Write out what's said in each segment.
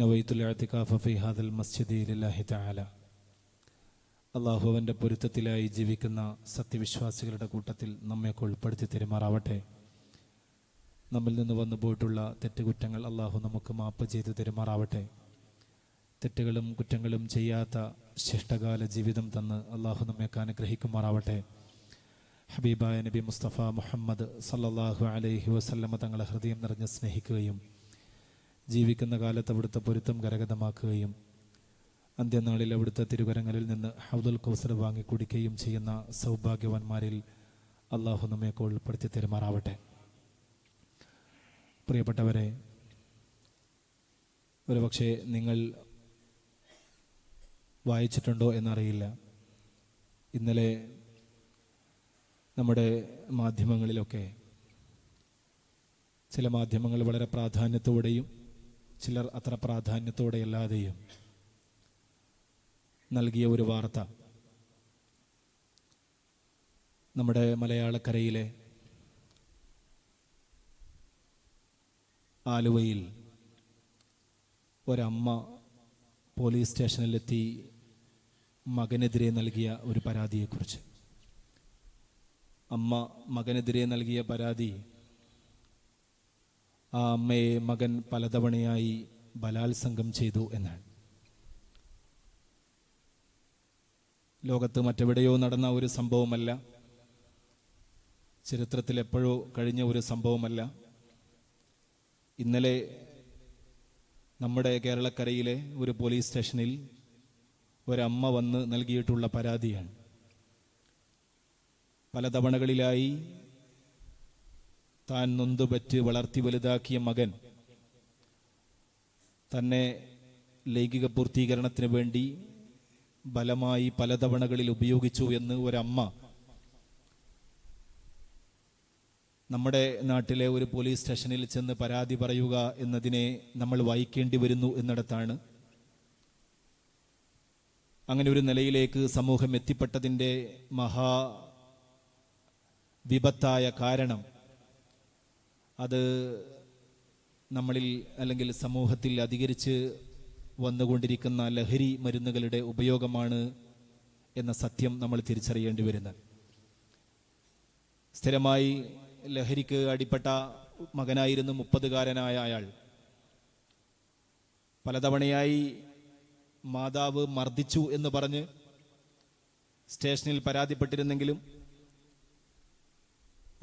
നവൈത്തുൽ ഇഅ്തികാഫ ഫീ ഹാദൽ മസ്ജിദി ലില്ലാഹി തആല. അള്ളാഹുവിൻ്റെ പൊരുത്തത്തിലായി ജീവിക്കുന്ന സത്യവിശ്വാസികളുടെ കൂട്ടത്തിൽ നമ്മയൊക്കെ ഉൾപ്പെടുത്തി തെരുമാറാവട്ടെ. നമ്മിൽ നിന്ന് വന്നു പോയിട്ടുള്ള തെറ്റുകുറ്റങ്ങൾ അള്ളാഹു നമുക്ക് മാപ്പ് ചെയ്ത് തെരുമാറാവട്ടെ. തെറ്റുകളും കുറ്റങ്ങളും ചെയ്യാത്ത ശിഷ്ടകാല ജീവിതം തന്ന് അള്ളാഹു നമ്മയൊക്കെ അനുഗ്രഹിക്കുമാറാവട്ടെ. ഹബീബായ നബി മുസ്തഫ മുഹമ്മദ് സല്ലല്ലാഹു അലൈഹി വസല്ലമ തങ്ങളെ ഹൃദയം നിറഞ്ഞ് സ്നേഹിക്കുകയും ജീവിക്കുന്ന കാലത്ത് അവിടുത്തെ പൊരുത്തം കരഗതമാക്കുകയും അന്ത്യനാളിൽ അവിടുത്തെ തിരുകരങ്ങളിൽ നിന്ന് ഹൗദുൽ കൗസർ വാങ്ങി കുടിക്കുകയും ചെയ്യുന്ന സൗഭാഗ്യവാന്മാരിൽ അള്ളാഹു നമ്മയൊക്കെ ഉൾപ്പെടുത്തി തെരുമാറാവട്ടെ. പ്രിയപ്പെട്ടവരെ, ഒരുപക്ഷെ നിങ്ങൾ വായിച്ചിട്ടുണ്ടോ എന്നറിയില്ല, ഇന്നലെ നമ്മുടെ മാധ്യമങ്ങളിലൊക്കെ ചില മാധ്യമങ്ങൾ വളരെ പ്രാധാന്യത്തോടെയും ചിലർ അത്ര പ്രാധാന്യത്തോടെയല്ലാതെയും നൽകിയ ഒരു വാർത്ത, നമ്മുടെ മലയാളക്കരയിലെ ആലുവയിൽ ഒരമ്മ പോലീസ് സ്റ്റേഷനിലെത്തി മകനെതിരെ നൽകിയ ഒരു പരാതിയെക്കുറിച്ച്. അമ്മ മകനെതിരെ നൽകിയ പരാതി, ആ അമ്മയെ മകൻ പലതവണയായി ബലാത്സംഗം ചെയ്തു എന്നാണ്. ലോകത്ത് മറ്റെവിടെയോ നടന്ന ഒരു സംഭവമല്ല, ചരിത്രത്തിൽ എപ്പോഴോ കഴിഞ്ഞ ഒരു സംഭവമല്ല. ഇന്നലെ നമ്മുടെ കേരളക്കരയിലെ ഒരു പോലീസ് സ്റ്റേഷനിൽ ഒരമ്മ വന്ന് നൽകിയിട്ടുള്ള പരാതിയാണ്. പലതവണകളിലായി താൻ നൊന്തുപറ്റ് വളർത്തി വലുതാക്കിയ മകൻ തന്നെ ലൈംഗിക പൂർത്തീകരണത്തിന് വേണ്ടി ബലമായി പലതവണകളിൽ ഉപയോഗിച്ചു എന്ന് ഒരമ്മ നമ്മുടെ നാട്ടിലെ ഒരു പോലീസ് സ്റ്റേഷനിൽ ചെന്ന് പരാതി പറയുക എന്നതിനെ നമ്മൾ വായിക്കേണ്ടി വരുന്നു എന്നിടത്താണ് അങ്ങനെ ഒരു നിലയിലേക്ക് സമൂഹം എത്തിപ്പെട്ടതിൻ്റെ വിപത്തായ കാരണം. അത് നമ്മളിൽ അല്ലെങ്കിൽ സമൂഹത്തിൽ അധികരിച്ച് വന്നുകൊണ്ടിരിക്കുന്ന ലഹരി മരുന്നുകളുടെ ഉപയോഗമാണ് എന്ന സത്യം നമ്മൾ തിരിച്ചറിയേണ്ടി വരുന്നത്. സ്ഥിരമായി ലഹരിക്ക് അടിപ്പെട്ട മകനായിരുന്നു 30-കാരനായ അയാൾ. പലതവണയായി മാതാവ് മർദ്ദിച്ചു എന്ന് പറഞ്ഞ് സ്റ്റേഷനിൽ പരാതിപ്പെട്ടിരുന്നെങ്കിലും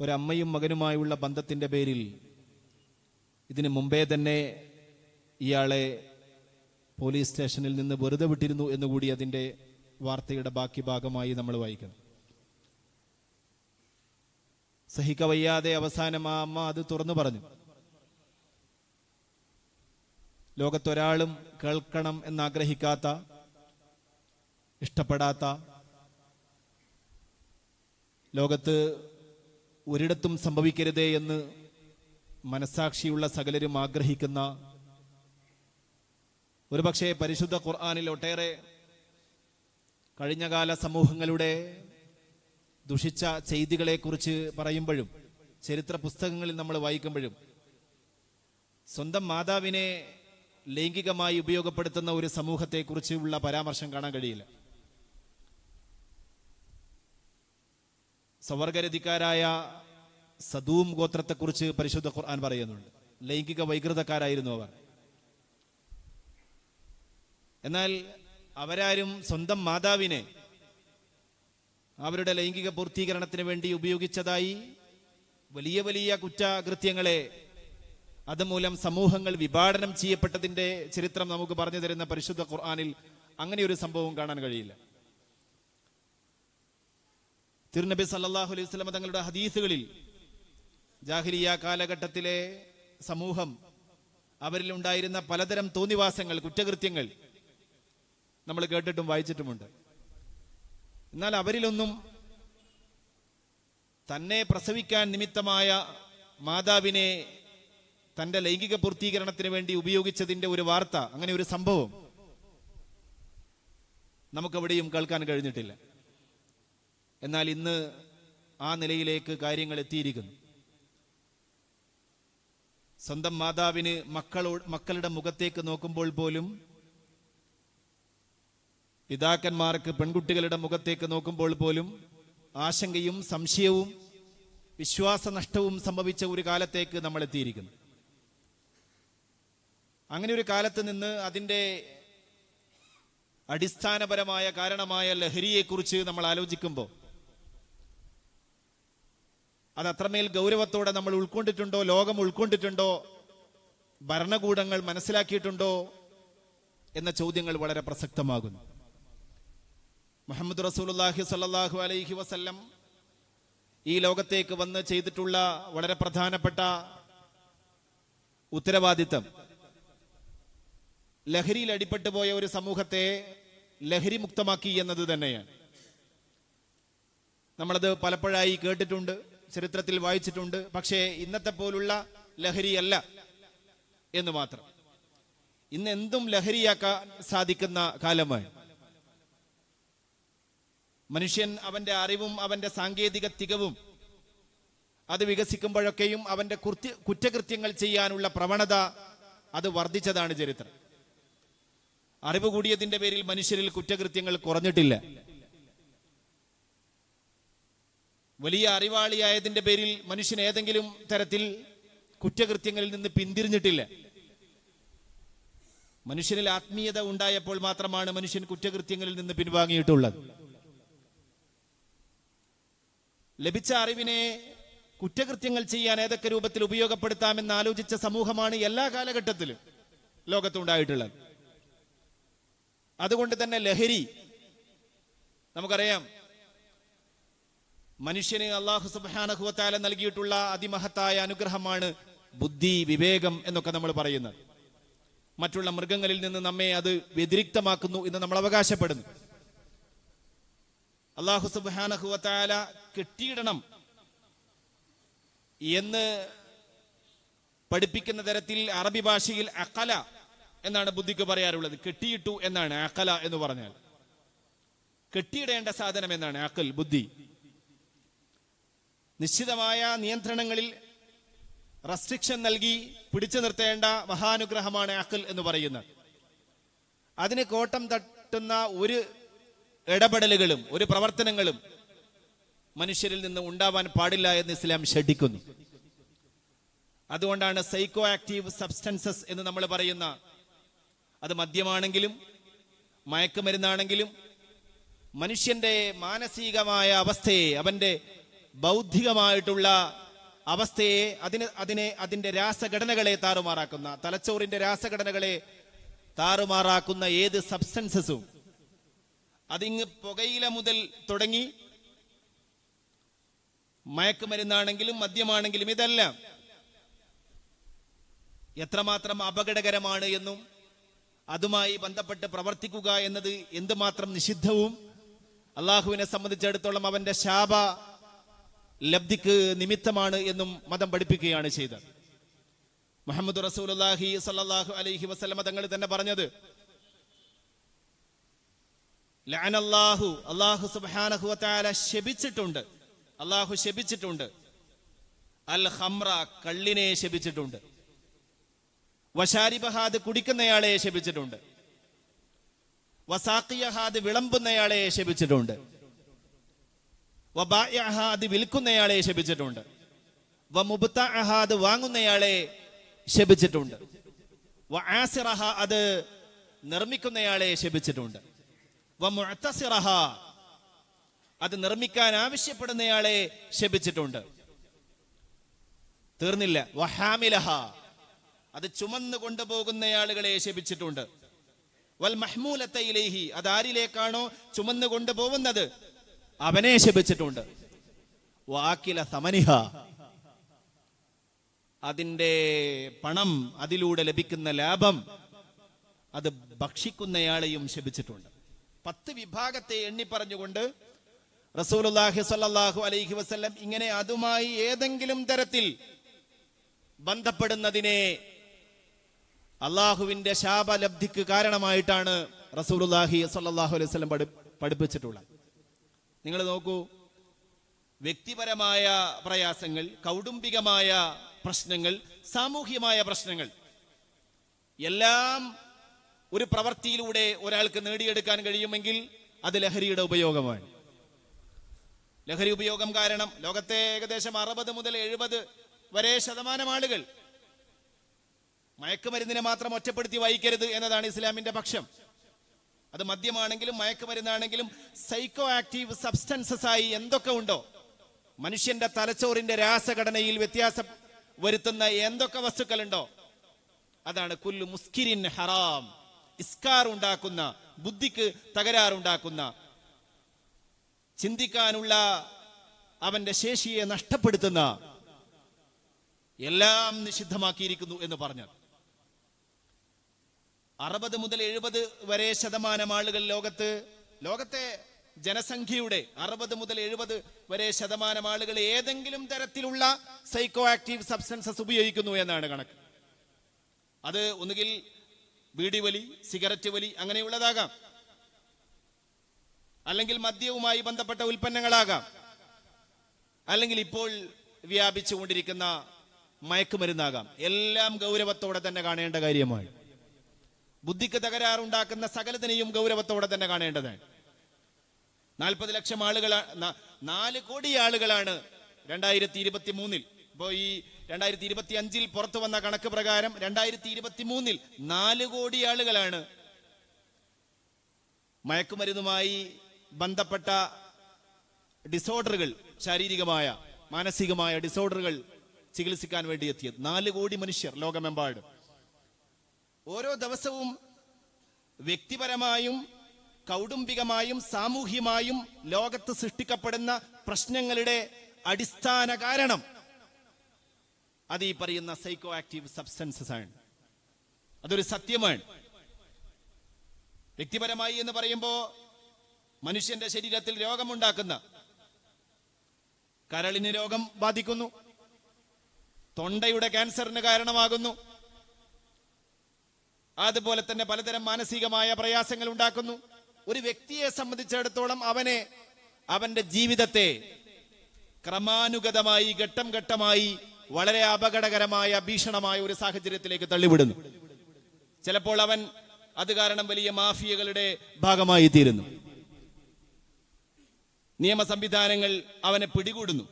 ഒരമ്മയും മകനുമായുള്ള ബന്ധത്തിൻ്റെ പേരിൽ ഇതിനു മുമ്പേ തന്നെ ഇയാളെ പോലീസ് സ്റ്റേഷനിൽ നിന്ന് വെറുതെ വിട്ടിരുന്നു എന്നുകൂടി അതിൻ്റെ വാർത്തയുടെ ബാക്കി ഭാഗമായി നമ്മൾ വായിക്കണം. സഹിക്കവയ്യാതെ അവസാനം ആ അമ്മ അത് തുറന്നു പറഞ്ഞു. ലോകത്തൊരാളും കേൾക്കണം എന്നാഗ്രഹിക്കാത്ത, ഇഷ്ടപ്പെടാത്ത, ലോകത്ത് ഒരിടത്തും സംഭവിക്കരുതേ എന്ന് മനസ്സാക്ഷിയുള്ള സകലരും ആഗ്രഹിക്കുന്ന, ഒരുപക്ഷെ പരിശുദ്ധ ഖുർആനിൽ ഒട്ടേറെ കഴിഞ്ഞകാല സമൂഹങ്ങളുടെ ദുഷിച്ച ചെയ്തികളെക്കുറിച്ച് പറയുമ്പോഴും ചരിത്ര പുസ്തകങ്ങളിൽ നമ്മൾ വായിക്കുമ്പോഴും സ്വന്തം മാതാവിനെ ലൈംഗികമായി ഉപയോഗപ്പെടുത്തുന്ന ഒരു സമൂഹത്തെക്കുറിച്ചുള്ള പരാമർശം കാണാൻ കഴിയില്ല. സ്വവർഗരതിക്കാരായ സദൂം ഗോത്രത്തെക്കുറിച്ച് പരിശുദ്ധ ഖുർആൻ പറയുന്നുണ്ട്. ലൈംഗിക വൈകൃതക്കാരായിരുന്നു അവർ. എന്നാൽ അവരാരും സ്വന്തം മാതാവിനെ അവരുടെ ലൈംഗിക പൂർത്തീകരണത്തിന് വേണ്ടി ഉപയോഗിച്ചതായി വലിയ വലിയ കുറ്റകൃത്യങ്ങളെ അതുമൂലം സമൂഹങ്ങൾ വിഭാടനം ചെയ്യപ്പെട്ടതിൻ്റെ ചരിത്രം നമുക്ക് പറഞ്ഞു തരുന്ന പരിശുദ്ധ ഖുർആനിൽ അങ്ങനെ ഒരു സംഭവം കാണാൻ കഴിയില്ല. തിരുനബി സല്ലല്ലാഹു അലൈഹി വസല്ലം തങ്ങളുടെ ഹദീസുകളിൽ ജാഹിലിയ്യ കാലഘട്ടത്തിലെ സമൂഹം, അവരിൽ ഉണ്ടായിരുന്ന പലതരം തോന്നിവാസങ്ങൾ, കുറ്റകൃത്യങ്ങൾ നമ്മൾ കേട്ടിട്ടും വായിച്ചിട്ടുമുണ്ട്. എന്നാൽ അവരിലൊന്നും തന്നെ പ്രസവിക്കാൻ നിമിത്തമായ മാതാവിനെ തൻ്റെ ലൈംഗിക പൂർത്തീകരണത്തിന് വേണ്ടി ഉപയോഗിച്ചതിൻ്റെ ഒരു വാർത്ത, അങ്ങനെ ഒരു സംഭവം നമുക്കെവിടെയും കേൾക്കാൻ കഴിഞ്ഞിട്ടില്ല. എന്നാൽ ഇന്ന് ആ നിലയിലേക്ക് കാര്യങ്ങൾ എത്തിയിരിക്കുന്നു. സ്വന്തം മാതാവിന് മക്കളുടെ മുഖത്തേക്ക് നോക്കുമ്പോൾ പോലും, പിതാക്കന്മാർക്ക് പെൺകുട്ടികളുടെ മുഖത്തേക്ക് നോക്കുമ്പോൾ പോലും ആശങ്കയും സംശയവും വിശ്വാസനഷ്ടവും സംഭവിച്ച ഒരു കാലത്തേക്ക് നമ്മൾ എത്തിയിരിക്കുന്നു. അങ്ങനെ ഒരു കാലത്ത് നിന്ന് അതിൻ്റെ അടിസ്ഥാനപരമായ കാരണമായ ലഹരിയെക്കുറിച്ച് നമ്മൾ ആലോചിക്കുമ്പോൾ അത് അത്രമേൽ ഗൗരവത്തോടെ നമ്മൾ ഉൾക്കൊണ്ടിട്ടുണ്ടോ, ലോകം ഉൾക്കൊണ്ടിട്ടുണ്ടോ, ഭരണകൂടങ്ങൾ മനസ്സിലാക്കിയിട്ടുണ്ടോ എന്ന ചോദ്യങ്ങൾ വളരെ പ്രസക്തമാകുന്നു. മുഹമ്മദ് റസൂലുള്ളാഹി സ്വല്ലല്ലാഹു അലൈഹി വസല്ലം ഈ ലോകത്തേക്ക് വന്ന് ചെയ്തിട്ടുള്ള വളരെ പ്രധാനപ്പെട്ട ഉത്തരവാദിത്തം ലഹരിയിൽ അടിപ്പെട്ടു പോയ ഒരു സമൂഹത്തെ ലഹരി മുക്തമാക്കി എന്നത് തന്നെയാണ്. നമ്മളത് പലപ്പോഴായി കേട്ടിട്ടുണ്ട്, ചരിത്രത്തിൽ വായിച്ചിട്ടുണ്ട്. പക്ഷേ ഇന്നത്തെ പോലുള്ള ലഹരിയല്ല എന്ന് മാത്രം. ഇന്ന് എന്തും ലഹരിയാക്കാൻ സാധിക്കുന്ന കാലമാണ്. മനുഷ്യൻ അവന്റെ അറിവും അവന്റെ സാങ്കേതിക തികവും അത് വികസിക്കുമ്പോഴൊക്കെയും അവന്റെ കുറ്റകൃത്യങ്ങൾ ചെയ്യാനുള്ള പ്രവണത അത് വർദ്ധിച്ചതാണ് ചരിത്രം. അറിവ് കൂടിയതിന്റെ പേരിൽ മനുഷ്യരിൽ കുറ്റകൃത്യങ്ങൾ കുറഞ്ഞിട്ടില്ല. വലിയ അറിവാളിയായതിന്റെ പേരിൽ മനുഷ്യൻ ഏതെങ്കിലും തരത്തിൽ കുറ്റകൃത്യങ്ങളിൽ നിന്ന് പിന്തിരിഞ്ഞിട്ടില്ല. മനുഷ്യനിൽ ആത്മീയത ഉണ്ടായപ്പോൾ മാത്രമാണ് മനുഷ്യൻ കുറ്റകൃത്യങ്ങളിൽ നിന്ന് പിൻവാങ്ങിയിട്ടുള്ളത്. ലഭിച്ച അറിവിനെ കുറ്റകൃത്യങ്ങൾ ചെയ്യാൻ ഏതൊക്കെ രൂപത്തിൽ ഉപയോഗപ്പെടുത്താമെന്ന് ആലോചിച്ച സമൂഹമാണ് എല്ലാ കാലഘട്ടത്തിലും ലോകത്തുണ്ടായിട്ടുള്ളത്. അതുകൊണ്ട് തന്നെ ലഹരി, നമുക്കറിയാം, മനുഷ്യന് അല്ലാഹു സുബ്ഹാനഹു വ തആല നൽകിയിട്ടുള്ള അതിമഹത്തായ അനുഗ്രഹമാണ് ബുദ്ധി, വിവേകം എന്നൊക്കെ നമ്മൾ പറയുന്നത്. മറ്റുള്ള മൃഗങ്ങളിൽ നിന്ന് നമ്മെ അത് വ്യതിരിക്തമാക്കുന്നു എന്ന് നമ്മൾ അവകാശപ്പെടുന്നു. അല്ലാഹു സുബ്ഹാനഹു വ തആല കെട്ടിയിടണം എന്ന് പഠിപ്പിക്കുന്ന തരത്തിൽ അറബി ഭാഷയിൽ അഖല എന്നാണ് ബുദ്ധിക്ക് പറയാറുള്ളത്. കെട്ടിയിട്ടു എന്നാണ് അഖല എന്ന് പറഞ്ഞാൽ. കെട്ടിയിടേണ്ട സാധനം എന്നാണ് അഖൽ, ബുദ്ധി. നിശ്ചിതമായ നിയന്ത്രണങ്ങളിൽ റെസ്ട്രിക്ഷൻ നൽകി പിടിച്ചു നിർത്തേണ്ട മഹാനുഗ്രഹമാണ് അഖൽ എന്ന് പറയുന്നത്. അതിന് കോട്ടം തട്ടുന്ന ഒരു ഇടപെടലുകളും ഒരു പ്രവർത്തനങ്ങളും മനുഷ്യരിൽ നിന്ന് ഉണ്ടാവാൻ പാടില്ല എന്ന് ഇസ്ലാം ഷഡിക്കുന്നു. അതുകൊണ്ടാണ് സൈക്കോ ആക്റ്റീവ് സബ്സ്റ്റൻസസ് എന്ന് നമ്മൾ പറയുന്ന, അത് മദ്യമാണെങ്കിലും മയക്കുമരുന്നാണെങ്കിലും മനുഷ്യന്റെ മാനസികമായ അവസ്ഥയെ, അവന്റെ ബൗദ്ധികമായിട്ടുള്ള അവസ്ഥയെ, അതിന്റെ രാസഘടനകളെ താറുമാറാക്കുന്ന, തലച്ചോറിന്റെ രാസഘടനകളെ താറുമാറാക്കുന്ന ഏത് സബ്സ്റ്റൻസസും, അതിങ്ങ് പുകയില മുതൽ തുടങ്ങി മയക്കുമരുന്നാണെങ്കിലും മദ്യമാണെങ്കിലും ഇതെല്ലാം എത്രമാത്രം അപകടകരമാണ് എന്നും അതുമായി ബന്ധപ്പെട്ട് പ്രവർത്തിക്കുക എന്നത് എന്തുമാത്രം നിഷിദ്ധവും അള്ളാഹുവിനെ സംബന്ധിച്ചിടത്തോളം അവന്റെ ശാപ ലബ്ധിക്ക് നിമിത്തമാണ് എന്നും മതം പഠിപ്പിക്കുകയാണ് ചെയ്തത്. മുഹമ്മദ് റസൂലുള്ളാഹി സ്വല്ലല്ലാഹു അലൈഹി വസല്ലം തങ്ങൾ തന്നെ പറഞ്ഞത്, ലഅനല്ലാഹു, അല്ലാഹു സുബ്ഹാനഹു വ തആല ശപിച്ചിട്ടുണ്ട്, അല്ലാഹു ശപിച്ചിട്ടുണ്ട്, അൽ ഖംറ, കള്ളിനെ ശപിച്ചിട്ടുണ്ട്, വശാരിബഹാദ്, കുടിക്കുന്നയാളെ ശപിച്ചിട്ടുണ്ട്, വസാഖിയഹാദ്, വിളമ്പുന്നയാളെ ശപിച്ചിട്ടുണ്ട്, വബായിഅഹാദ്, വിൽക്കുന്നയാളെ ശപിച്ചിട്ടുണ്ട്, വമുബ്തഅഹാദ്, വാങ്ങുന്നയാളെ ശപിച്ചിട്ടുണ്ട്, വആസിറഹ, അത് നിർമ്മിക്കുന്നയാളെ ശപിച്ചിട്ടുണ്ട്, വമുഅ്തസിറഹ, അത് നിർമ്മിക്കാൻ ആവശ്യപ്പെടുന്നയാളെ ശപിച്ചിട്ടുണ്ട്. തീർന്നില്ല, വഹാമിലഹ, അത് ചുമന്നു കൊണ്ടുപോകുന്നയാളുകളെ ശപിച്ചിട്ടുണ്ട്, വൽ മഹ്മൂലത ഇലൈഹി, അത് ആരിലേക്കാണോ ചുമന്നു കൊണ്ടുപോകുന്നത് അവനെ ശപിച്ചിട്ടുണ്ട്, വാക്കില സമനിഹ, അതിന്റെ പണം, അതിലൂടെ ലഭിക്കുന്ന ലാഭം അത് ഭക്ഷിക്കുന്നയാളെയും ശപിച്ചിട്ടുണ്ട്. 10 വിഭാഗത്തെ എണ്ണി പറഞ്ഞുകൊണ്ട് റസൂലുള്ളാഹി സ്വല്ലല്ലാഹു അലൈഹി വസല്ലം ഇങ്ങനെ അതുമായി ഏതെങ്കിലും തരത്തിൽ ബന്ധപ്പെടുന്നതിനെ അള്ളാഹുവിന്റെ ശാപലബ്ധിക്ക് കാരണമായിട്ടാണ് റസൂലുള്ളാഹി സ്വല്ലല്ലാഹു അലൈഹി വസല്ലം പഠിപ്പിച്ചിട്ടുള്ളത്. നിങ്ങൾ നോക്കൂ, വ്യക്തിപരമായ പ്രയാസങ്ങൾ, കൗടുംബികമായ പ്രശ്നങ്ങൾ, സാമൂഹ്യമായ പ്രശ്നങ്ങൾ എല്ലാം ഒരു പ്രവൃത്തിയിലൂടെ ഒരാൾക്ക് നേടിയെടുക്കാൻ കഴിയുമെങ്കിൽ അത് ലഹരിയുടെ ഉപയോഗമാണ്. ലഹരി ഉപയോഗം കാരണം ലോകത്തെ ഏകദേശം 60 മുതൽ 70 വരെ ശതമാനം ആളുകൾ മയക്കുമരുന്നിനെ മാത്രം ഒറ്റപ്പെടുത്തി വായിക്കരുത് എന്നതാണ് ഇസ്ലാമിന്റെ പക്ഷം. അത് മദ്യമാണെങ്കിലും മയക്കുമരുന്നാണെങ്കിലും സൈക്കോ ആക്റ്റീവ് സബ്സ്റ്റൻസസ് ആയി എന്തൊക്കെ ഉണ്ടോ, മനുഷ്യന്റെ തലച്ചോറിന്റെ രാസഘടനയിൽ വ്യത്യാസം വരുത്തുന്ന എന്തൊക്കെ വസ്തുക്കളുണ്ടോ അതാണ് കുല്ലു മുസ്കിരിൻ ഹറാം. ഇസ്കാർ ഉണ്ടാക്കുന്ന, ബുദ്ധിക്ക് തകരാറുണ്ടാക്കുന്ന, ചിന്തിക്കാനുള്ള അവന്റെ ശേഷിയെ നഷ്ടപ്പെടുത്തുന്ന എല്ലാം നിഷിദ്ധമാക്കിയിരിക്കുന്നു എന്ന് പറഞ്ഞു. 60 മുതൽ 70 വരെ ശതമാനം ആളുകൾ ലോകത്തെ ജനസംഖ്യയുടെ 60 മുതൽ 70 വരെ ശതമാനം ആളുകൾ ഏതെങ്കിലും തരത്തിലുള്ള സൈക്കോ ആക്റ്റീവ് സബ്സ്റ്റൻസസ് ഉപയോഗിക്കുന്നു എന്നാണ് കണക്ക്. അത് ഒന്നുകിൽ ബീഡി വലി, സിഗരറ്റ് വലി അങ്ങനെയുള്ളതാകാം, അല്ലെങ്കിൽ മദ്യവുമായി ബന്ധപ്പെട്ട ഉൽപ്പന്നങ്ങളാകാം, അല്ലെങ്കിൽ ഇപ്പോൾ വ്യാപിച്ചുകൊണ്ടിരിക്കുന്ന മയക്കുമരുന്നാകാം. എല്ലാം ഗൗരവത്തോടെ തന്നെ കാണേണ്ട കാര്യമാണ്. ബുദ്ധിക്ക് തകരാറുണ്ടാക്കുന്ന സകലത്തിനെയും ഗൗരവത്തോടെ തന്നെ കാണേണ്ടതാണ്. 40 ലക്ഷം ആളുകളാണ്, 4 കോടി ആളുകളാണ് 2023 ഇപ്പോ ഈ 2025 പുറത്തു വന്ന കണക്ക് പ്രകാരം 2023 4 കോടി ആളുകളാണ് മയക്കുമരുന്നുമായി ബന്ധപ്പെട്ട ഡിസോർഡറുകൾ, ശാരീരികമായ മാനസികമായ ഡിസോർഡറുകൾ ചികിത്സിക്കാൻ വേണ്ടി എത്തിയത്. 4 കോടി മനുഷ്യർ ലോകമെമ്പാടും. ഓരോ ദിവസവും വ്യക്തിപരമായും കൗടുംബികമായും സാമൂഹ്യമായും ലോകത്ത് സൃഷ്ടിക്കപ്പെടുന്ന പ്രശ്നങ്ങളുടെ അടിസ്ഥാന കാരണം അത് ഈ പറയുന്ന സൈക്കോ ആക്റ്റീവ് സബ്സ്റ്റൻസസ് ആണ്. അതൊരു സത്യമാണ്. വ്യക്തിപരമായി എന്ന് പറയുമ്പോൾ മനുഷ്യന്റെ ശരീരത്തിൽ രോഗമുണ്ടാക്കുന്ന, കരളിന് രോഗം ബാധിക്കുന്നു, തൊണ്ടയുടെ ക്യാൻസറിന് കാരണമാകുന്നു, അതുപോലെ തന്നെ പലതരം മാനസികമായ പ്രയാസങ്ങൾ ഉണ്ടാക്കുന്നു. ഒരു വ്യക്തിയെ സംബന്ധിച്ചിടത്തോളം അവന്റെ ജീവിതത്തെ ക്രമാനുഗതമായി ഘട്ടം ഘട്ടമായി വളരെ അപകടകരമായ ഭീഷണമായ ഒരു സാഹചര്യത്തിലേക്ക് തള്ളിവിടുന്നു. ചിലപ്പോൾ അവൻ അത് കാരണം വലിയ മാഫിയകളുടെ ഭാഗമായി തീരുന്നു. നിയമ സംവിധാനങ്ങൾ അവനെ പിടികൂടുന്നു.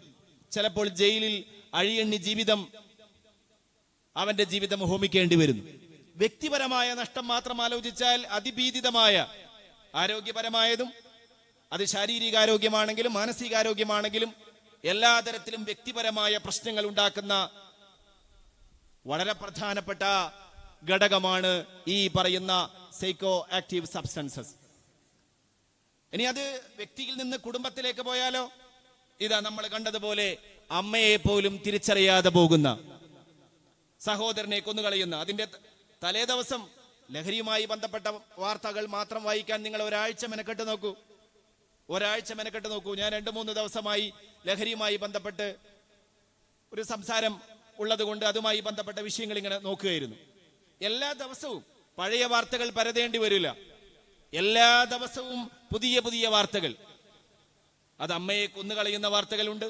ചിലപ്പോൾ ജയിലിൽ അഴിയണ്ണി അവന്റെ ജീവിതം ഹോമിക്കേണ്ടി വരുന്നു. വ്യക്തിപരമായ നഷ്ടം മാത്രം ആലോചിച്ചാൽ അതിഭീതിതമായ ആരോഗ്യപരമായതും, അത് ശാരീരികാരോഗ്യമാണെങ്കിലും മാനസികാരോഗ്യമാണെങ്കിലും എല്ലാ തരത്തിലും വ്യക്തിപരമായ പ്രശ്നങ്ങൾ ഉണ്ടാക്കുന്ന വളരെ പ്രധാനപ്പെട്ട ഘടകമാണ് ഈ പറയുന്ന സൈക്കോ ആക്റ്റീവ് സബ്സ്റ്റൻസസ്. ഇനി അത് വ്യക്തിയിൽ നിന്ന് കുടുംബത്തിലേക്ക് പോയാലോ, ഇതാ നമ്മൾ കണ്ടതുപോലെ അമ്മയെ പോലും തിരിച്ചറിയാതെ പോകുന്ന, സഹോദരനെ കൊന്നുകളയുന്ന, അതിന്റെ തലേ ദിവസം ലഹരിയുമായി ബന്ധപ്പെട്ട വാർത്തകൾ മാത്രം വായിക്കാൻ നിങ്ങൾ ഒരാഴ്ച മെനക്കെട്ട് നോക്കൂ. ഞാൻ 2-3 ദിവസമായി ലഹരിയുമായി ബന്ധപ്പെട്ട് ഒരു സംസാരം ഉള്ളത് കൊണ്ട് അതുമായി ബന്ധപ്പെട്ട വിഷയങ്ങൾ ഇങ്ങനെ നോക്കുകയായിരുന്നു. എല്ലാ ദിവസവും പഴയ വാർത്തകൾ പരതേണ്ടി വരില്ല. എല്ലാ ദിവസവും പുതിയ പുതിയ വാർത്തകൾ. അത് അമ്മയെ കൊന്നുകളയുന്ന വാർത്തകളുണ്ട്,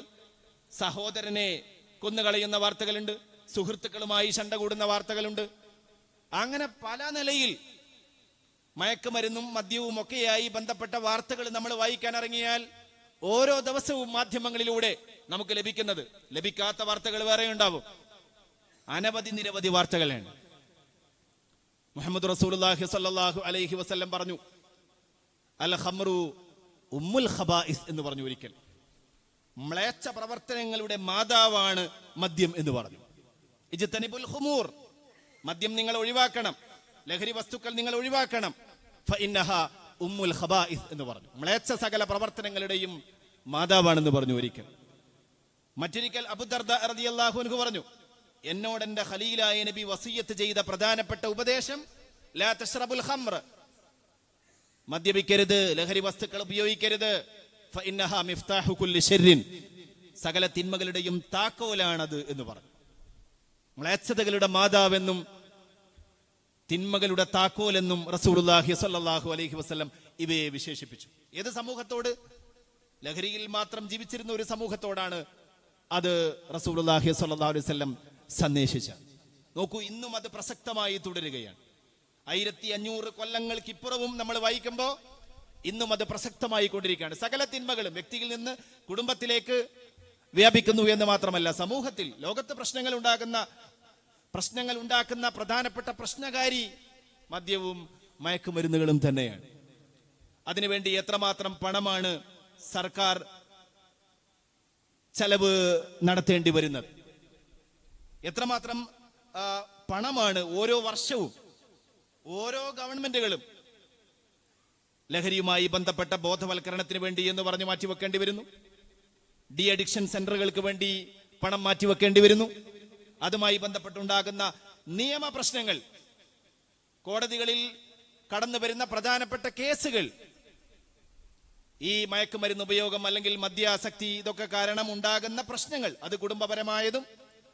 സഹോദരനെ കൊന്നുകളയുന്ന വാർത്തകളുണ്ട്, സുഹൃത്തുക്കളുമായി ശണ്ട കൂടുന്ന വാർത്തകളുണ്ട്. അങ്ങനെ പല നിലയിൽ മയക്കുമരുന്നും മദ്യവും ഒക്കെയായി ബന്ധപ്പെട്ട വാർത്തകൾ നമ്മൾ വായിക്കാൻ ഇറങ്ങിയാൽ ഓരോ ദിവസവും മാധ്യമങ്ങളിലൂടെ നമുക്ക് ലഭിക്കാത്ത വാർത്തകൾ വേറെ ഉണ്ടാവും. നിരവധി വാർത്തകളാണ്. മുഹമ്മദ് റസൂലുള്ളാഹി സ്വല്ലല്ലാഹു അലൈഹി വസല്ലം പറഞ്ഞു, അൽ ഖംറു ഉമ്മുൽ ഖബായിസ് എന്ന് പറഞ്ഞു. ഒരിക്കൽ മ്ലേച്ഛ പ്രവർത്തനങ്ങളുടെ മാതാവാണ് മദ്യം എന്ന് പറഞ്ഞു. ഇജ്തനിബുൽ ഖുമൂർ, മദ്യം നിങ്ങൾ ഒഴിവാക്കണം, ലഹരി വസ്തുക്കൾ നിങ്ങൾ ഒഴിവാക്കണം. ഫഇന്നഹാ ഉമ്മുൽ ഖബായിസ് എന്ന് പറഞ്ഞു. മ്ലേച്ഛ സകല പ്രവർത്തനങ്ങളുടെയും മാതാവാണെന്ന് പറഞ്ഞു ഒരിക്കൽ. മറ്റൊരിക്കൽ അബൂദർദ റളിയല്ലാഹു അൻഹു പറഞ്ഞു, എന്നോട് എന്റെ ഖലീലായ നബി വസിയത്ത് ചെയ്ത പ്രധാനപ്പെട്ട ഉപദേശം ലാ തശ്റബുൽ ഖംറ, മദ്യപിക്കരുത്, ലഹരി വസ്തുക്കൾ ഉപയോഗിക്കരുത്. ഫഇന്നഹാ മിഫ്താഹു കുല്ലി ശർരിൻ, സകല തിന്മകളുടെയും താക്കോലാണത് എന്ന് പറഞ്ഞു. മ്ലേച്ഛതകളുടെ മാതാവെന്നും തിന്മകളുടെ താക്കോലെന്നും റസൂലുള്ളാഹി സ്വല്ലല്ലാഹു അലൈഹി വസല്ലം ഇവയെ വിശേഷിപ്പിച്ചു. ഏത് സമൂഹത്തോട്? ലഹരിയിൽ മാത്രം ജീവിച്ചിരുന്ന ഒരു സമൂഹത്തോടാണ് അത് റസൂലുള്ളാഹി സ്വല്ലല്ലാഹു അലൈഹി വസല്ലം സന്ദേശിച്ചത്. നോക്കൂ, ഇന്നും അത് പ്രസക്തമായി തുടരുകയാണ്. 1500 കൊല്ലങ്ങൾക്കിപ്പുറവും നമ്മൾ വായിക്കുമ്പോൾ ഇന്നും അത് പ്രസക്തമായി കൊണ്ടിരിക്കുകയാണ്. സകല തിന്മകളും വ്യക്തിയിൽ നിന്ന് കുടുംബത്തിലേക്ക് വ്യാപിക്കുന്നു എന്ന് മാത്രമല്ല, സമൂഹത്തിൽ ലോകത്ത് പ്രശ്നങ്ങൾ ഉണ്ടാക്കുന്ന പ്രധാനപ്പെട്ട പ്രശ്നകാരി മദ്യവും മയക്കുമരുന്നുകളും തന്നെയാണ്. അതിനുവേണ്ടി എത്രമാത്രം പണമാണ് സർക്കാർ ചെലവ് നടത്തേണ്ടി വരുന്നത്, എത്രമാത്രം പണമാണ് ഓരോ വർഷവും ഓരോ ഗവൺമെന്റുകളും ലഹരിയുമായി ബന്ധപ്പെട്ട ബോധവൽക്കരണത്തിന് വേണ്ടി എന്ന് പറഞ്ഞ് മാറ്റിവെക്കേണ്ടി വരുന്നു. ഡി അഡിക്ഷൻ സെന്ററുകൾക്ക് വേണ്ടി പണം മാറ്റിവെക്കേണ്ടി വരുന്നു. അതുമായി ബന്ധപ്പെട്ടുണ്ടാകുന്ന നിയമ പ്രശ്നങ്ങൾ, കോടതികളിൽ കടന്നു വരുന്ന പ്രധാനപ്പെട്ട കേസുകൾ, ഈ മയക്കുമരുന്ന് ഉപയോഗം അല്ലെങ്കിൽ മദ്യാസക്തി ഇതൊക്കെ കാരണം ഉണ്ടാകുന്ന പ്രശ്നങ്ങൾ, അത് കുടുംബപരമായതും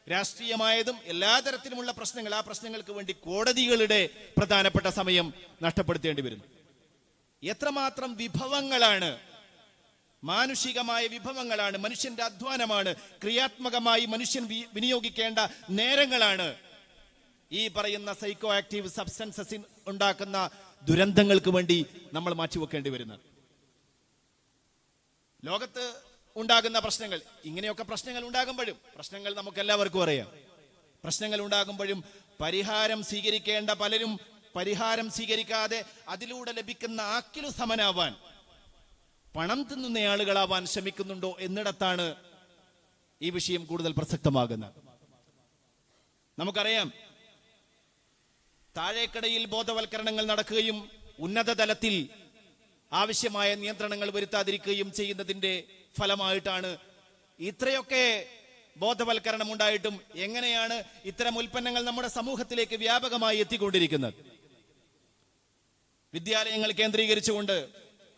രാഷ്ട്രീയമായതും എല്ലാ തരത്തിലുമുള്ള പ്രശ്നങ്ങൾ, ആ പ്രശ്നങ്ങൾക്ക് വേണ്ടി കോടതികളുടെ പ്രധാനപ്പെട്ട സമയം നഷ്ടപ്പെടുത്തേണ്ടി വരുന്നു. എത്രമാത്രം വിഭവങ്ങളാണ്, മാനുഷികമായ വിഭവങ്ങളാണ്, മനുഷ്യന്റെ അധ്വാനമാണ്, ക്രിയാത്മകമായി മനുഷ്യൻ വിനിയോഗിക്കേണ്ട നേരങ്ങളാണ് ഈ പറയുന്ന സൈക്കോ ആക്റ്റീവ് സബ്സ്റ്റൻസസ് ഉണ്ടാക്കുന്ന ദുരന്തങ്ങൾക്ക് വേണ്ടി നമ്മൾ മാറ്റിവെക്കേണ്ടി വരുന്നത്. ലോകത്ത് ഉണ്ടാകുന്ന പ്രശ്നങ്ങൾ, ഇങ്ങനെയൊക്കെ പ്രശ്നങ്ങൾ ഉണ്ടാകുമ്പോഴും, പ്രശ്നങ്ങൾ നമുക്ക് എല്ലാവർക്കും അറിയാം, പ്രശ്നങ്ങൾ ഉണ്ടാകുമ്പോഴും പരിഹാരം സ്വീകരിക്കേണ്ട പലരും പരിഹാരം സ്വീകരിക്കാതെ അതിലൂടെ ലഭിക്കുന്ന ആക്കിലു സമനാവാൻ, പണം തിന്നുന്ന ആളുകളാവാൻ ശ്രമിക്കുന്നുണ്ടോ എന്നിടത്താണ് ഈ വിഷയം കൂടുതൽ പ്രസക്തമാകുന്നത്. നമുക്കറിയാം, താഴേക്കടയിൽ ബോധവൽക്കരണങ്ങൾ നടക്കുകയും ഉന്നത തലത്തിൽ ആവശ്യമായ നിയന്ത്രണങ്ങൾ വരുത്താതിരിക്കുകയും ചെയ്യുന്നതിന്റെ ഫലമായിട്ടാണ് ഇത്രയൊക്കെ ബോധവൽക്കരണം ഉണ്ടായിട്ടും എങ്ങനെയാണ് ഇത്തരം ഉൽപ്പന്നങ്ങൾ നമ്മുടെ സമൂഹത്തിലേക്ക് വ്യാപകമായി എത്തിക്കൊണ്ടിരിക്കുന്നത്. വിദ്യാലയങ്ങൾ കേന്ദ്രീകരിച്ചുകൊണ്ട്,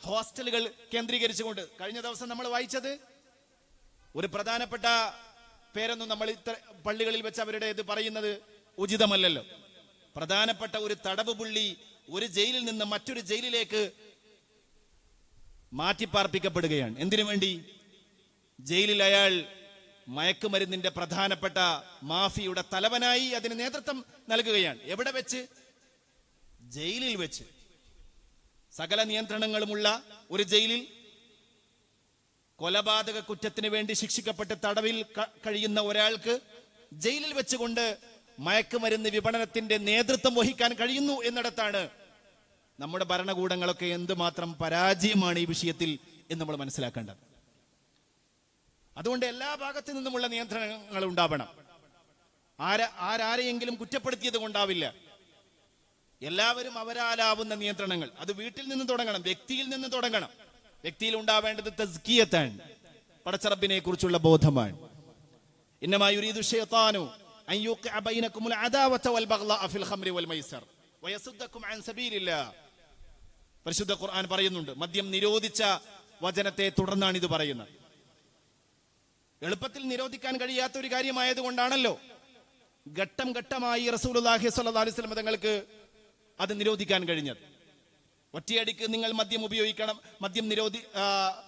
ഹോസ്റ്റലുകൾ കേന്ദ്രീകരിച്ചുകൊണ്ട്, കഴിഞ്ഞ ദിവസം നമ്മൾ വായിച്ചത് ഒരു പ്രധാനപ്പെട്ട പേരൊന്നും നമ്മൾ പള്ളികളിൽ വെച്ച് അവരുടെ ഇത് പറയുന്നത് ഉചിതമല്ലല്ലോ. പ്രധാനപ്പെട്ട ഒരു തടവ് പുള്ളി ഒരു ജയിലിൽ നിന്ന് മറ്റൊരു ജയിലിലേക്ക് മാറ്റിപ്പാർപ്പിക്കപ്പെടുകയാണ്. എന്തിനു വേണ്ടി? ജയിലിൽ അയാൾ മയക്കുമരുന്നിന്റെ പ്രധാനപ്പെട്ട മാഫിയുടെ തലവനായി അതിന് നേതൃത്വം നൽകുകയാണ്. എവിടെ വെച്ച്? ജയിലിൽ വെച്ച്. സകല നിയന്ത്രണങ്ങളുമുള്ള ഒരു ജയിലിൽ കൊലപാതക കുറ്റത്തിന് വേണ്ടി ശിക്ഷിക്കപ്പെട്ട് തടവിൽ കഴിയുന്ന ഒരാൾക്ക് ജയിലിൽ വെച്ചുകൊണ്ട് മയക്കുമരുന്ന് വിപണനത്തിന്റെ നേതൃത്വം വഹിക്കാൻ കഴിയുന്നു എന്നിടത്താണ് നമ്മുടെ ഭരണകൂടങ്ങളൊക്കെ എന്തുമാത്രം പരാജയമാണ് ഈ വിഷയത്തിൽ എന്ന് നമ്മൾ മനസ്സിലാക്കേണ്ടത്. അതുകൊണ്ട് എല്ലാ ഭാഗത്തു നിന്നുമുള്ള നിയന്ത്രണങ്ങൾ ഉണ്ടാവണം. ആരെയെങ്കിലും കുറ്റപ്പെടുത്തിയത് കൊണ്ടാവില്ല. എല്ലാവരും അവരാലാവുന്ന നിയന്ത്രണങ്ങൾ, അത് വീട്ടിൽ നിന്ന് തുടങ്ങണം, വ്യക്തിയിൽ നിന്ന് തുടങ്ങണം. വ്യക്തിയിൽ ഉണ്ടാവേണ്ടത് തസ്കിയത്താണ്, പടച്ചറബിനെ കുറിച്ചുള്ള ബോധമാണ്. ഇന്നമാ യുരീദു ശൈത്താനു അൻ യുഖിഅ ബൈനകുമുൽ അദാവത വൽ ബഗ്ളാഅ ഫിൽ ഖംറി വൽ മൈസർ വയസുദ്ദകും അൻ സബീലില്ലാഹ്. പരിശുദ്ധ ഖുർആൻ പറയുന്നുണ്ട്, മദ്യം നിരോധിച്ച വചനത്തെ തുടർന്നാണ് ഇത് പറയുന്നത്. എളുപ്പത്തിൽ നിരോധിക്കാൻ കഴിയാത്ത ഒരു കാര്യമായതുകൊണ്ടാണല്ലോ ഘട്ടം ഘട്ടമായി റസൂലുള്ളാഹി സ്വല്ലല്ലാഹു അലൈഹി വസല്ലം തങ്ങൾക്ക് അത് നിരോധിക്കാൻ കഴിഞ്ഞത്. ഒറ്റയടിക്ക് നിങ്ങൾ മദ്യം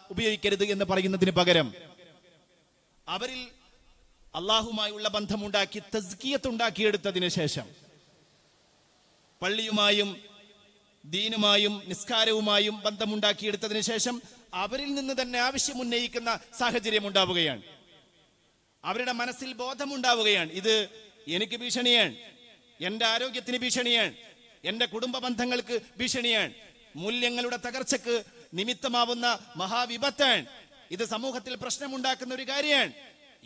ഉപയോഗിക്കരുത് എന്ന് പറയുന്നതിന് പകരം അവരിൽ അള്ളാഹുമായുള്ള ബന്ധമുണ്ടാക്കി തസ്കിയത്ത് ഉണ്ടാക്കിയെടുത്തതിന് ശേഷം, പള്ളിയുമായും ദീനുമായും നിസ്കാരവുമായും ബന്ധമുണ്ടാക്കിയെടുത്തതിന് ശേഷം അവരിൽ നിന്ന് തന്നെ ആവശ്യം ഉന്നയിക്കുന്ന സാഹചര്യം ഉണ്ടാവുകയാണ്. അവരുടെ മനസ്സിൽ ബോധമുണ്ടാവുകയാണ്, ഇത് എനിക്ക് ഭീഷണിയാണ്, എന്റെ ആരോഗ്യത്തിന് ഭീഷണിയാണ്, എന്റെ കുടുംബ ബന്ധങ്ങൾക്ക് ഭീഷണിയാണ്, മൂല്യങ്ങളുടെ തകർച്ചക്ക് നിമിത്തമാവുന്ന മഹാവിപത്താണ്, ഇത് സമൂഹത്തിൽ പ്രശ്നമുണ്ടാക്കുന്ന ഒരു കാര്യമാണ്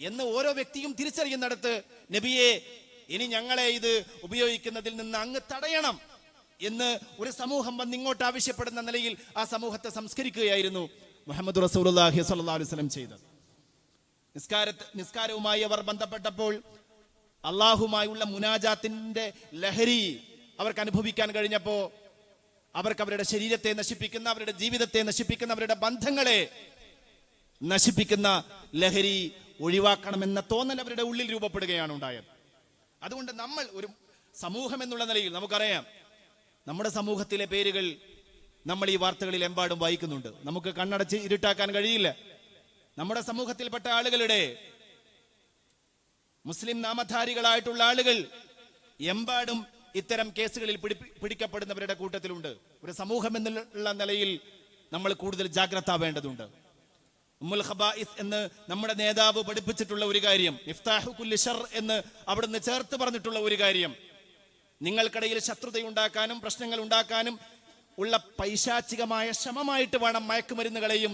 എന്ന് ഓരോ വ്യക്തിയും തിരിച്ചറിയുന്നിടത്ത് നബിയെ, ഇനി ഞങ്ങളെ ഇത് ഉപയോഗിക്കുന്നതിൽ നിന്ന് അങ്ങ് തടയണം എന്ന് ഒരു സമൂഹം വന്ന് ഇങ്ങോട്ട് ആവശ്യപ്പെടുന്ന നിലയിൽ ആ സമൂഹത്തെ സംസ്കരിക്കുകയായിരുന്നു മുഹമ്മദ് റസൂലുള്ളാഹി സ്വല്ലല്ലാഹു അലൈഹി വസല്ലം ചെയ്തത്. നിസ്കാരവുമായി അവർ ബന്ധപ്പെട്ടപ്പോൾ അള്ളാഹുമായുള്ള മുനാജാത്തിന്റെ ലഹരി അവർക്ക് അനുഭവിക്കാൻ കഴിഞ്ഞപ്പോ അവർക്ക് അവരുടെ ശരീരത്തെ നശിപ്പിക്കുന്ന, അവരുടെ ജീവിതത്തെ നശിപ്പിക്കുന്ന, അവരുടെ ബന്ധങ്ങളെ നശിപ്പിക്കുന്ന ലഹരി ഒഴിവാക്കണമെന്ന തോന്നൽ അവരുടെ ഉള്ളിൽ രൂപപ്പെടുകയാണ് ഉണ്ടായത്. അതുകൊണ്ട് നമ്മൾ ഒരു സമൂഹം എന്നുള്ള നിലയിൽ നമുക്കറിയാം, നമ്മുടെ സമൂഹത്തിലെ പേരുകൾ നമ്മൾ ഈ വാർത്തകളിൽ എമ്പാടും വായിക്കുന്നുണ്ട്. നമുക്ക് കണ്ണടച്ച് ഇരുട്ടാക്കാൻ കഴിയില്ല. നമ്മുടെ സമൂഹത്തിൽപ്പെട്ട ആളുകളുടെ, മുസ്ലിം നാമധാരികളായിട്ടുള്ള ആളുകൾ എമ്പാടും ഇത്തരം കേസുകളിൽ പിടിക്കപ്പെടുന്നവരുടെ കൂട്ടത്തിലുണ്ട്. ഒരു സമൂഹം എന്നുള്ള നിലയിൽ നമ്മൾ കൂടുതൽ ജാഗ്രത ആവേണ്ടതുണ്ട്. ഉമ്മുൽ ഖബായിസ് എന്ന് നമ്മുടെ നേതാവ് പഠിപ്പിച്ചിട്ടുള്ള ഒരു കാര്യം, മിഫ്താഹു കുല്ലി ശർ എന്ന് അവിടുന്ന് ചേർത്ത് പറഞ്ഞിട്ടുള്ള ഒരു കാര്യം, നിങ്ങൾക്കിടയിൽ ശത്രുതയുണ്ടാക്കാനും പ്രശ്നങ്ങൾ ഉണ്ടാക്കാനും ഉള്ള പൈശാചികമായ ശ്രമമായിട്ട് വേണം മയക്കുമരുന്നുകളെയും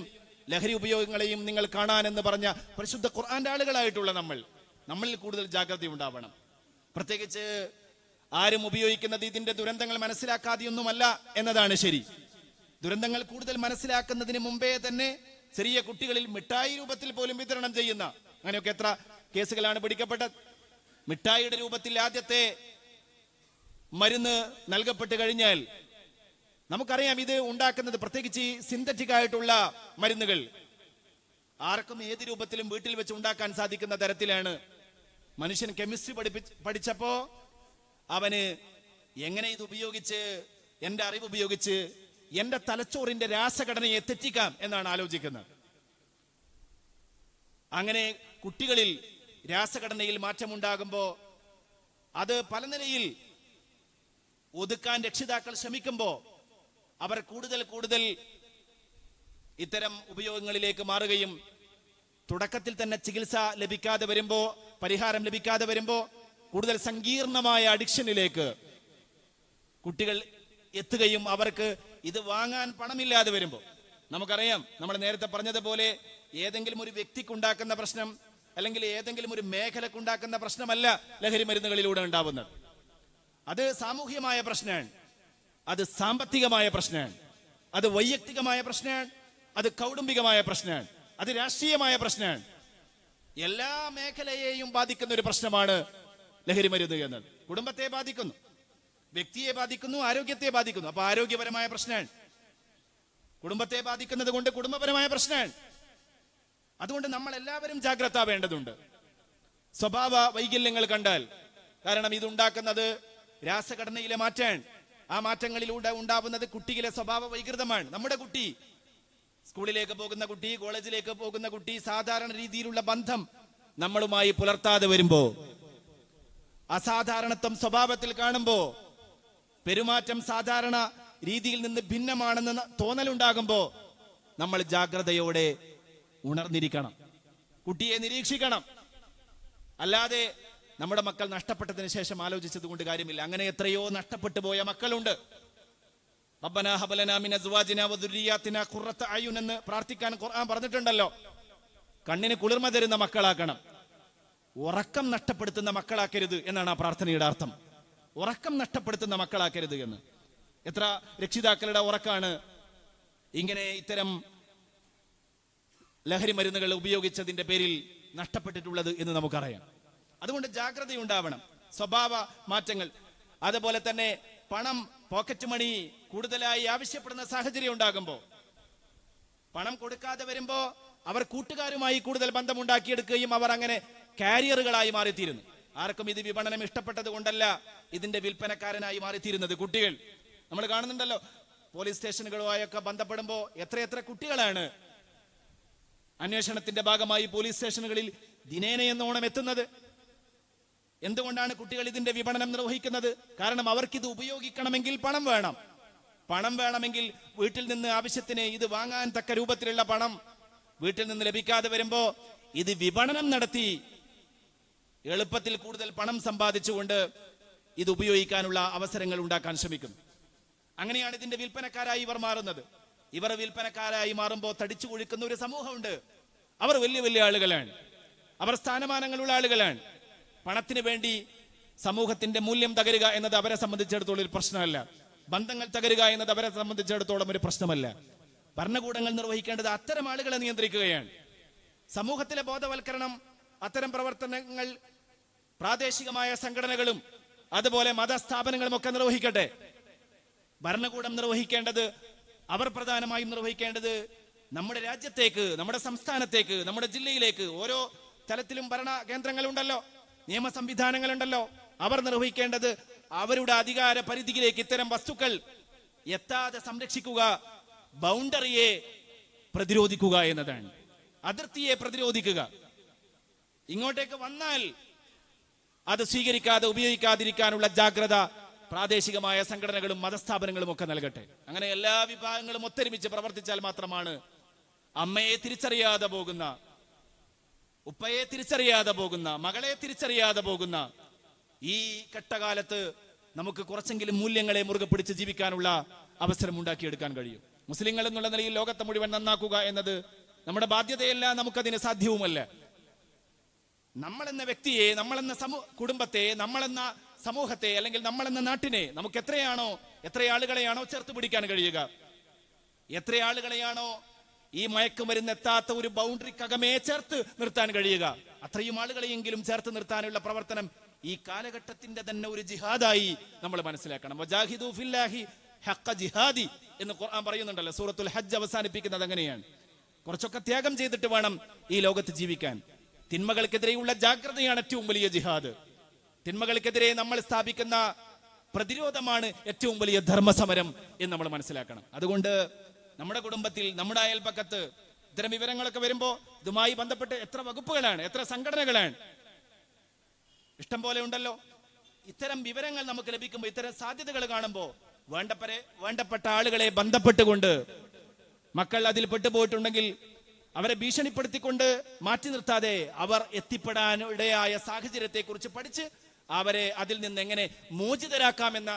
ലഹരി ഉപയോഗങ്ങളെയും നിങ്ങൾ കാണാൻ എന്ന് പറഞ്ഞ പരിശുദ്ധ ഖുർആന്റെ ആളുകളായിട്ടുള്ള നമ്മളിൽ കൂടുതൽ ജാഗ്രത ഉണ്ടാവണം. പ്രത്യേകിച്ച് ആരും ഉപയോഗിക്കുന്നത് ഇതിന്റെ ദുരന്തങ്ങൾ മനസ്സിലാക്കാതെയൊന്നുമല്ല എന്നതാണ് ശരി. ദുരന്തങ്ങൾ കൂടുതൽ മനസ്സിലാക്കുന്നതിന് മുമ്പേ തന്നെ ചെറിയ കുട്ടികളിൽ മിഠായി രൂപത്തിൽ പോലും വിതരണം ചെയ്യുന്ന, അങ്ങനെയൊക്കെ എത്ര കേസുകളാണ് പിടിക്കപ്പെട്ടത്. മിഠായിയുടെ രൂപത്തിൽ ആദ്യത്തെ മരുന്ന് നൽകപ്പെട്ട് കഴിഞ്ഞാൽ നമുക്കറിയാം ഇത് ഉണ്ടാക്കുന്നത്, പ്രത്യേകിച്ച് സിന്തറ്റിക് ആയിട്ടുള്ള മരുന്നുകൾ ആർക്കും ഏത് രൂപത്തിലും വീട്ടിൽ വെച്ച് ഉണ്ടാക്കാൻ സാധിക്കുന്ന തരത്തിലാണ്. മനുഷ്യൻ കെമിസ്ട്രി പഠിച്ചപ്പോ അവന് എങ്ങനെ ഇത് ഉപയോഗിച്ച്, എന്റെ അറിവ് ഉപയോഗിച്ച് എന്റെ തലച്ചോറിന്റെ രാസഘടനയെ തെറ്റിക്കാം എന്നാണ് ആലോചിക്കുന്നത്. അങ്ങനെ കുട്ടികളിൽ രാസഘടനയിൽ മാറ്റമുണ്ടാകുമ്പോ അത് പല നിലയിൽ ഒതുക്കാൻ രക്ഷിതാക്കൾ ശ്രമിക്കുമ്പോ അവർ കൂടുതൽ ഇത്തരം ഉപയോഗങ്ങളിലേക്ക് മാറുകയും തുടക്കത്തിൽ തന്നെ ചികിത്സ ലഭിക്കാതെ വരുമ്പോ, പരിഹാരം ലഭിക്കാതെ വരുമ്പോ കൂടുതൽ സങ്കീർണമായ അഡിക്ഷനിലേക്ക് കുട്ടികൾ എത്തുകയും അവർക്ക് ഇത് വാങ്ങാൻ പണമില്ലാതെ വരുമ്പോൾ, നമുക്കറിയാം നമ്മൾ നേരത്തെ പറഞ്ഞതുപോലെ ഏതെങ്കിലും ഒരു വ്യക്തിക്കുണ്ടാക്കുന്ന പ്രശ്നം അല്ലെങ്കിൽ ഏതെങ്കിലും ഒരു മേഖലക്കുണ്ടാക്കുന്ന പ്രശ്നമല്ല ലഹരി മരുന്നുകളിലൂടെ ഉണ്ടാവുന്നത്. അത് സാമൂഹികമായ പ്രശ്നമാണ്, അത് സാമ്പത്തികമായ പ്രശ്നമാണ്, അത് വൈയക്തികമായ പ്രശ്നമാണ്, അത് കൗടുംബികമായ പ്രശ്നമാണ്, അത് രാഷ്ട്രീയമായ പ്രശ്നമാണ്. എല്ലാ മേഖലയെയും ബാധിക്കുന്ന ഒരു പ്രശ്നമാണ് ലഹരി മരുന്ന് എന്നത്. കുടുംബത്തെ ബാധിക്കുന്നു, വ്യക്തിയെ ബാധിക്കുന്നു, ആരോഗ്യത്തെ ബാധിക്കുന്നു. അപ്പൊ ആരോഗ്യപരമായ പ്രശ്നമാണ്. കുടുംബത്തെ ബാധിക്കുന്നത് കൊണ്ട് കുടുംബപരമായ പ്രശ്നമാണ്. അതുകൊണ്ട് നമ്മൾ എല്ലാവരും ജാഗ്രത വേണ്ടതുണ്ട്. സ്വഭാവ വൈകല്യങ്ങൾ കണ്ടാൽ, കാരണം ഇതുണ്ടാക്കുന്നത് രാസഘടനയിലെ മാറ്റാണ്. ആ മാറ്റങ്ങളിലൂടെ ഉണ്ടാവുന്നത് കുട്ടിയിലെ സ്വഭാവ വൈകൃതമാണ്. നമ്മുടെ കുട്ടി, സ്കൂളിലേക്ക് പോകുന്ന കുട്ടി, കോളേജിലേക്ക് പോകുന്ന കുട്ടി സാധാരണ രീതിയിലുള്ള ബന്ധം നമ്മളുമായി പുലർത്താതെ വരുമ്പോ, അസാധാരണത്വം സ്വഭാവത്തിൽ കാണുമ്പോ, പെരുമാറ്റം സാധാരണ രീതിയിൽ നിന്ന് ഭിന്നമാണെന്ന് തോന്നലുണ്ടാകുമ്പോ നമ്മൾ ജാഗ്രതയോടെ ഉണർന്നിരിക്കണം, കുട്ടിയെ നിരീക്ഷിക്കണം. അല്ലാതെ നമ്മുടെ മക്കൾ നഷ്ടപ്പെട്ടതിന് ശേഷം ആലോചിച്ചത് കൊണ്ട് കാര്യമില്ല. അങ്ങനെ എത്രയോ നഷ്ടപ്പെട്ടു പോയ മക്കളുണ്ട്. റബ്ബനാ ഹബ് ലനാ മിൻ അസ്വാജിനാ വദുർരിയാതിനാ ഖുർറത അയുൻ എന്ന് പ്രാർത്ഥിക്കാൻ ഖുർആൻ പറഞ്ഞിട്ടുണ്ടല്ലോ. കണ്ണിന് കുളിർമ തരുന്ന മക്കളാക്കണം, ഉറക്കം നഷ്ടപ്പെടുത്തുന്ന മക്കളാക്കരുത് എന്നാണ് ആ പ്രാർത്ഥനയുടെ അർത്ഥം. ഉറക്കം നഷ്ടപ്പെടുത്തുന്ന മക്കളാക്കരുത് എന്ന്. എത്ര രക്ഷിതാക്കളുടെ ഉറക്കാണ് ഇങ്ങനെ ഇത്തരം ലഹരി മരുന്നുകൾ ഉപയോഗിച്ചതിന്റെ പേരിൽ നഷ്ടപ്പെട്ടിട്ടുള്ളത് എന്ന് നമുക്കറിയാം. അതുകൊണ്ട് ജാഗ്രതയുണ്ടാവണം. സ്വഭാവ മാറ്റങ്ങൾ, അതുപോലെ തന്നെ പണം, പോക്കറ്റ് മണി കൂടുതലായി ആവശ്യപ്പെടുന്ന സാഹചര്യം ഉണ്ടാകുമ്പോൾ, പണം കൊടുക്കാതെ വരുമ്പോ അവർ കൂട്ടുകാരുമായി കൂടുതൽ ബന്ധമുണ്ടാക്കിയെടുക്കുകയും അവർ അങ്ങനെ കാരിയറുകളായി മാറിത്തീരുന്നു. ആർക്കും ഇത് വിപണനം ഇഷ്ടപ്പെട്ടത് കൊണ്ടല്ല ഇതിന്റെ വിൽപ്പനക്കാരനായി മാറിത്തീരുന്നത് കുട്ടികൾ. നമ്മൾ കാണുന്നുണ്ടല്ലോ, പോലീസ് സ്റ്റേഷനുകളുമായൊക്കെ ബന്ധപ്പെടുമ്പോ എത്രയെത്ര കുട്ടികളാണ് അന്വേഷണത്തിന്റെ ഭാഗമായി പോലീസ് സ്റ്റേഷനുകളിൽ ദിനേനയെന്നോണം എത്തുന്നത്. എന്തുകൊണ്ടാണ് കുട്ടികൾ ഇതിന്റെ വിപണനം നിർവഹിക്കുന്നത്? കാരണം അവർക്കിത് ഉപയോഗിക്കണമെങ്കിൽ പണം വേണം. പണം വേണമെങ്കിൽ വീട്ടിൽ നിന്ന് ആവശ്യത്തിന് ഇത് വാങ്ങാൻ തക്ക രൂപത്തിലുള്ള പണം വീട്ടിൽ നിന്ന് ലഭിക്കാതെ വരുമ്പോ ഇത് വിപണനം നടത്തി എളുപ്പത്തിൽ കൂടുതൽ പണം സമ്പാദിച്ചുകൊണ്ട് ഇത് ഉപയോഗിക്കാനുള്ള അവസരങ്ങൾ ഉണ്ടാക്കാൻ ശ്രമിക്കുന്നു. അങ്ങനെയാണ് ഇതിന്റെ വിൽപ്പനക്കാരായി ഇവർ മാറുന്നത്. ഇവർ വിൽപ്പനക്കാരായി മാറുമ്പോൾ തടിച്ചു കൊഴുക്കുന്ന ഒരു സമൂഹമുണ്ട്. അവർ വലിയ വലിയ ആളുകളാണ്, അവർ സ്ഥാനമാനങ്ങളുള്ള ആളുകളാണ്. പണത്തിന് വേണ്ടി സമൂഹത്തിന്റെ മൂല്യം തകരുക എന്നത് അവരെ സംബന്ധിച്ചിടത്തോളം ഒരു പ്രശ്നമല്ല. ബന്ധങ്ങൾ തകരുക എന്നത് അവരെ സംബന്ധിച്ചിടത്തോളം ഒരു പ്രശ്നമല്ല. ഭരണകൂടങ്ങൾ നിർവഹിക്കേണ്ടത് അത്തരം ആളുകളെ നിയന്ത്രിക്കുകയാണ്. സമൂഹത്തിലെ ബോധവൽക്കരണം, അത്തരം പ്രവർത്തനങ്ങൾ പ്രാദേശികമായ സംഘടനകളും അതുപോലെ മതസ്ഥാപനങ്ങളും ഒക്കെ നിർവഹിക്കട്ടെ. ഭരണകൂടം നിർവഹിക്കേണ്ടത്, അവർ പ്രധാനമായും നിർവഹിക്കേണ്ടത് നമ്മുടെ രാജ്യത്തേക്ക്, നമ്മുടെ സംസ്ഥാനത്തേക്ക്, നമ്മുടെ ജില്ലയിലേക്ക് ഓരോ തലത്തിലും ഭരണ കേന്ദ്രങ്ങളുണ്ടല്ലോ, നിയമ സംവിധാനങ്ങളുണ്ടല്ലോ. അവർ നിർവഹിക്കേണ്ടത് അവരുടെ അധികാര പരിധിയിലേക്ക് ഇത്തരം വസ്തുക്കൾ എത്താതെ സംരക്ഷിക്കുക, ബൗണ്ടറിയെ പ്രതിരോധിക്കുക എന്നതാണ്. അതിർത്തിയെ പ്രതിരോധിക്കുക. ഇങ്ങോട്ടേക്ക് വന്നാൽ അത് സ്വീകരിക്കാതെ ഉപയോഗിക്കാതിരിക്കാനുള്ള ജാഗ്രത പ്രാദേശികമായ സംഘടനകളും മതസ്ഥാപനങ്ങളും ഒക്കെ നൽകട്ടെ. അങ്ങനെ എല്ലാ വിഭാഗങ്ങളും ഒത്തൊരുമിച്ച് പ്രവർത്തിച്ചാൽ മാത്രമാണ് അമ്മയെ തിരിച്ചറിയാതെ പോകുന്ന, ഉപ്പയെ തിരിച്ചറിയാതെ പോകുന്ന, മകളെ തിരിച്ചറിയാതെ പോകുന്ന ഈ കെട്ടകാലത്ത് നമുക്ക് കുറച്ചെങ്കിലും മൂല്യങ്ങളെ മുറുകെ പിടിച്ച് ജീവിക്കാനുള്ള അവസരം ഉണ്ടാക്കിയെടുക്കാൻ കഴിയും. മുസ്ലിങ്ങൾ എന്നുള്ള നിലയിൽ ലോകത്തെ മുഴുവൻ നന്നാക്കുക എന്നത് നമ്മുടെ ബാധ്യതയല്ല, നമുക്കതിന് സാധ്യവുമല്ല. നമ്മളെന്ന വ്യക്തിയെ, നമ്മളെന്ന കുടുംബത്തെ, നമ്മളെന്ന സമൂഹത്തെ, അല്ലെങ്കിൽ നമ്മളെന്ന നാട്ടിനെ നമുക്ക് എത്ര ആളുകളെയാണോ ചേർത്ത് പിടിക്കാൻ കഴിയുക, എത്ര ആളുകളെയാണോ ഈ മയക്കുമരുന്ന് എത്താത്ത ഒരു ബൗണ്ടറിക്കകമേ ചേർത്ത് നിർത്താൻ കഴിയുക, അത്രയും ആളുകളെയെങ്കിലും ചേർത്ത് നിർത്താനുള്ള പ്രവർത്തനം ഈ കാലഘട്ടത്തിന്റെ തന്നെ ഒരു ജിഹാദായി നമ്മൾ മനസ്സിലാക്കണം. വജാഹിദു ഫില്ലാഹി ഹഖ്ഖ ജിഹാദി എന്ന് ഖുർആൻ പറയുന്നുണ്ടല്ലോ. സൂറത്തുൽ ഹജ്ജ് അവസാനിപ്പിക്കുന്നത് അങ്ങനെയാണ്. കുറച്ചൊക്കെ ത്യാഗം ചെയ്തിട്ട് വേണം ഈ ലോകത്ത് ജീവിക്കാൻ. തിന്മകൾക്കെതിരെയുള്ള ജാഗ്രതയാണ് ഏറ്റവും വലിയ ജിഹാദ്. തിന്മകൾക്കെതിരെ നമ്മൾ സ്ഥാപിക്കുന്ന പ്രതിരോധമാണ് ഏറ്റവും വലിയ ധർമ്മസമരം എന്ന് നമ്മൾ മനസ്സിലാക്കണം. അതുകൊണ്ട് നമ്മുടെ കുടുംബത്തിൽ, നമ്മുടെ അയൽപക്കത്ത് ഇത്തരം വിവരങ്ങളൊക്കെ വരുമ്പോ ഇതുമായി ബന്ധപ്പെട്ട് എത്ര വകുപ്പുകളാണ്, എത്ര സംഘടനകളാണ്, ഇഷ്ടം പോലെ ഉണ്ടല്ലോ. ഇത്തരം വിവരങ്ങൾ നമുക്ക് ലഭിക്കുമ്പോൾ, ഇത്തരം സാധ്യതകൾ കാണുമ്പോൾ വേണ്ടപ്പെട്ട ആളുകളെ ബന്ധപ്പെട്ടുകൊണ്ട്, മക്കൾ അതിൽ പെട്ടുപോയിട്ടുണ്ടെങ്കിൽ അവരെ ഭീഷണിപ്പെടുത്തിക്കൊണ്ട് മാറ്റി നിർത്താതെ അവർ എത്തിപ്പെടാനിടയായ സാഹചര്യത്തെ കുറിച്ച് പഠിച്ച് അവരെ അതിൽ നിന്ന് എങ്ങനെ മോചിതരാക്കാമെന്ന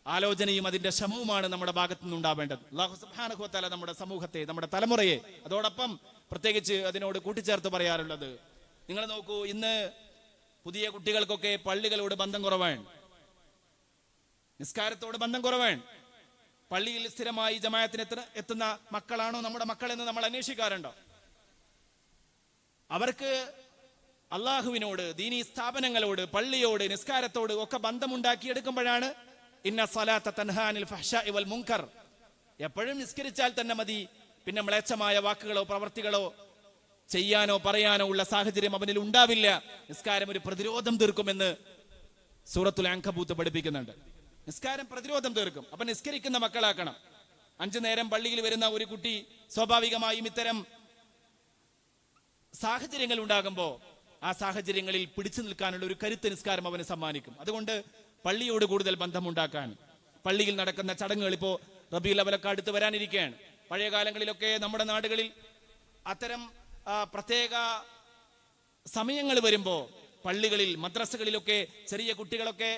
ആലോചനയും അതിന്റെ ശ്രമവുമാണ് നമ്മുടെ ഭാഗത്തു നിന്നുണ്ടാവേണ്ടത്. അല്ലാഹു സുബ്ഹാനഹു വ തആല നമ്മുടെ സമൂഹത്തെ, നമ്മുടെ തലമുറയെ, അതോടൊപ്പം പ്രത്യേകിച്ച് അതിനോട് കൂട്ടിച്ചേർത്ത് പറയാറുള്ളത്, നിങ്ങൾ നോക്കൂ, ഇന്ന് പുതിയ കുട്ടികൾക്കൊക്കെ പള്ളികളോട് ബന്ധം കുറവാണ്, നിസ്കാരത്തോട് ബന്ധം കുറവാണ്. പള്ളിയിൽ സ്ഥിരമായി ജമാഅത്തിന് എത്തുന്ന മക്കളാണോ നമ്മുടെ മക്കളെന്ന് നമ്മൾ അന്വേഷിക്കാറുണ്ടോ? അവർക്ക് അള്ളാഹുവിനോട്, ദീനീ സ്ഥാപനങ്ങളോട്, പള്ളിയോട്, നിസ്കാരത്തോട് ഒക്കെ ബന്ധമുണ്ടാക്കിയെടുക്കുമ്പോഴാണ് ഇന്ന സ്വലാത്ത തൻഹാ അനിൽ ഫഹ്ശാഇ വൽ മുൻകർ, എപ്പോഴും നിസ്കരിച്ചാൽ തന്നെ മതി, പിന്നെ മ്ലേച്ഛമായ വാക്കുകളോ പ്രവർത്തികളോ ചെയ്യാനോ പറയാനോ ഉള്ള സാഹചര്യം അവനിൽ ഉണ്ടാവില്ല. നിസ്കാരം ഒരു പ്രതിരോധം തീർക്കുമെന്ന് സൂറത്തുൽ അൻകബൂത്ത് പഠിപ്പിക്കുന്നുണ്ട്. നിസ്കാരം പ്രതിരോധം തീർക്കും. അപ്പൊ നിസ്കരിക്കുന്ന മക്കളാക്കണം. 5 നേരം പള്ളിയിൽ വരുന്ന ഒരു കുട്ടി സ്വാഭാവികമായും ഇത്തരം സാഹചര്യങ്ങൾ ഉണ്ടാകുമ്പോ ആ സാഹചര്യങ്ങളിൽ പിടിച്ചു നിൽക്കാനുള്ള ഒരു കരുത്ത് നിസ്കാരം അവന് സമ്മാനിക്കും. അതുകൊണ്ട് പള്ളിയോട് കൂടുതൽ ബന്ധമുണ്ടാക്കാൻ, പള്ളിയിൽ നടക്കുന്ന ചടങ്ങുകൾ, ഇപ്പോ റബീഉൽ അവ്വലൊക്കെ അടുത്ത് വരാനിരിക്കുകയാണ്. പഴയ കാലങ്ങളിലൊക്കെ നമ്മുടെ നാടുകളിൽ അത്തരം പ്രത്യേക സമയങ്ങൾ വരുമ്പോ പള്ളികളിൽ, മദ്രസകളിലൊക്കെ ചെറിയ കുട്ടികളൊക്കെ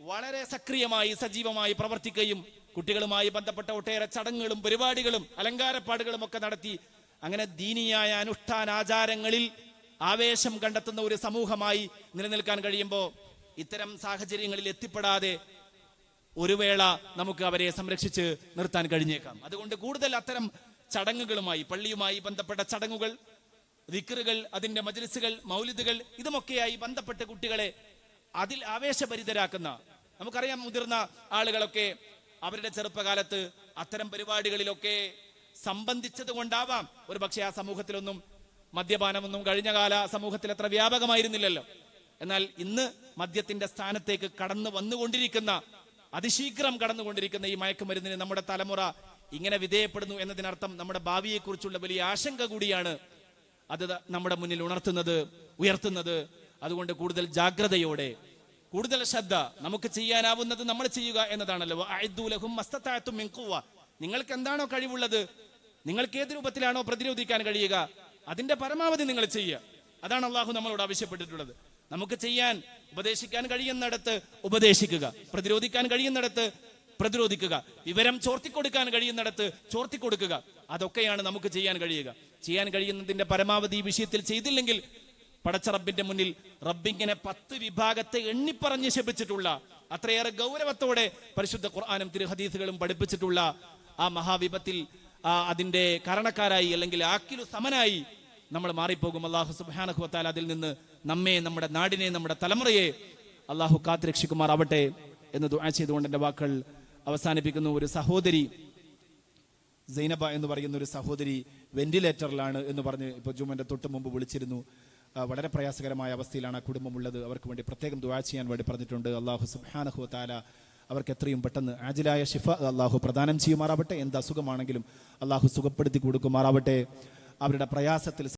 വളരെ സക്രിയമായി, സജീവമായി പ്രവർത്തിക്കുകയും കുട്ടികളുമായി ബന്ധപ്പെട്ട ഒട്ടേറെ ചടങ്ങുകളും പരിപാടികളും അലങ്കാരപ്പാടുകളും ഒക്കെ നടത്തി അങ്ങനെ ദീനിയായ അനുഷ്ഠാനാചാരങ്ങളിൽ ആവേശം കണ്ടെത്തുന്ന ഒരു സമൂഹമായി നിലനിൽക്കാൻ കഴിയുമ്പോൾ ഇത്തരം സാഹചര്യങ്ങളിൽ എത്തിപ്പെടാതെ ഒരു വേള നമുക്ക് അവരെ സംരക്ഷിച്ച് നിർത്താൻ കഴിഞ്ഞേക്കാം. അതുകൊണ്ട് കൂടുതൽ അത്തരം ചടങ്ങുകളുമായി, പള്ളിയുമായി ബന്ധപ്പെട്ട ചടങ്ങുകൾ, ദിക്റുകൾ, അതിന്റെ മജ്ലിസുകൾ, മൗലിദുകൾ, ഇതുമൊക്കെയായി ബന്ധപ്പെട്ട കുട്ടികളെ അതിൽ ആവേശഭരിതരാക്കുന്ന, നമുക്കറിയാം മുതിർന്ന ആളുകളൊക്കെ അവരുടെ ചെറുപ്പകാലത്ത് അത്തരം പരിപാടികളിലൊക്കെ സംബന്ധിച്ചത് കൊണ്ടാവാം ഒരു പക്ഷേ ആ സമൂഹത്തിലൊന്നും മദ്യപാനമൊന്നും കഴിഞ്ഞ കാല സമൂഹത്തിൽ അത്ര വ്യാപകമായിരുന്നില്ലല്ലോ. എന്നാൽ ഇന്ന് മദ്യത്തിന്റെ സ്ഥാനത്തേക്ക് കടന്നു വന്നുകൊണ്ടിരിക്കുന്ന, അതിശീഘ്രം കടന്നുകൊണ്ടിരിക്കുന്ന ഈ മയക്കുമരുന്നിന് നമ്മുടെ തലമുറ ഇങ്ങനെ വിധേയപ്പെടുന്നു എന്നതിനർത്ഥം നമ്മുടെ ഭാവിയെക്കുറിച്ചുള്ള വലിയ ആശങ്ക കൂടിയാണ് അത് നമ്മുടെ മുന്നിൽ ഉയർത്തുന്നത്. അതുകൊണ്ട് കൂടുതൽ ജാഗ്രതയോടെ, കൂടുതൽ ശ്രദ്ധ, നമുക്ക് ചെയ്യാനാവുന്നത് നമ്മൾ ചെയ്യുക എന്നതാണല്ലോ. നിങ്ങൾക്ക് എന്താണോ കഴിവുള്ളത്, നിങ്ങൾക്ക് ഏത് രൂപത്തിലാണോ പ്രതിരോധിക്കാൻ കഴിയുക, അതിന്റെ പരമാവധി നിങ്ങൾ ചെയ്യുക. അതാണ് അള്ളാഹു നമ്മളോട് ആവശ്യപ്പെട്ടിട്ടുള്ളത്. നമുക്ക് ചെയ്യാൻ, ഉപദേശിക്കാൻ കഴിയുന്നിടത്ത് ഉപദേശിക്കുക, പ്രതിരോധിക്കാൻ കഴിയുന്നിടത്ത് പ്രതിരോധിക്കുക, വിവരം ചോർത്തിക്കൊടുക്കാൻ കഴിയുന്നിടത്ത് ചോർത്തിക്കൊടുക്കുക. അതൊക്കെയാണ് നമുക്ക് ചെയ്യാൻ കഴിയുക. ചെയ്യാൻ കഴിയുന്നതിന്റെ പരമാവധി ഈ വിഷയത്തിൽ ചെയ്തില്ലെങ്കിൽ പടച്ച റബ്ബിന്റെ മുന്നിൽ റബ്ബിങ്ങനെ 10 വിഭാഗത്തെ എണ്ണിപ്പറഞ്ഞ് ശപിച്ചിട്ടുള്ള, അത്രയേറെ ഗൗരവത്തോടെ പരിശുദ്ധ ഖുർആനും തിരുഹദീസുകളും പഠിപ്പിച്ചിട്ടുള്ള ആ മഹാവിപത്തിൽ അതിന്റെ കാരണക്കാരായി, അല്ലെങ്കിൽ ആക്കിലു സമനായി നമ്മൾ മാറിപ്പോകും. അല്ലാഹു സുബ്ഹാനഹു വ തആല അതിൽ നിന്ന് നമ്മെ, നമ്മുടെ നാടിനെ, നമ്മുടെ തലമുറയെ അല്ലാഹു കാത്തുരക്ഷിക്കുമാറാവട്ടെ എന്ന് ദുആ ചെയ്തുകൊണ്ട് എൻ്റെ വാക്കുകൾ അവസാനിപ്പിക്കുന്നു. ഒരു സഹോദരി സൈനബ എന്ന് പറയുന്ന ഒരു സഹോദരി വെന്റിലേറ്ററിലാണ് എന്ന് പറഞ്ഞ് ഇപ്പോൾ ജുമന്റെ തൊട്ട് മുമ്പ് വിളിച്ചിരുന്നു. വളരെ പ്രയാസകരമായ അവസ്ഥയിലാണ് ആ കുടുംബമുള്ളത്. അവർക്ക് വേണ്ടി പ്രത്യേകം ദുആ ചെയ്യാൻ വേണ്ടി പറഞ്ഞിട്ടുണ്ട്. അല്ലാഹു സുബ്ഹാനഹു വ തആല അവർക്ക് എത്രയും പെട്ടെന്ന് ആജിലായ ശിഫ അല്ലാഹു പ്രദാനം ചെയ്യുമാറാവട്ടെ. എന്ത് അസുഖമാണെങ്കിലും അല്ലാഹു സുഖപ്പെടുത്തി കൊടുക്കുമാറാവട്ടെ. അവരുടെ പ്രയാസത്തിൽ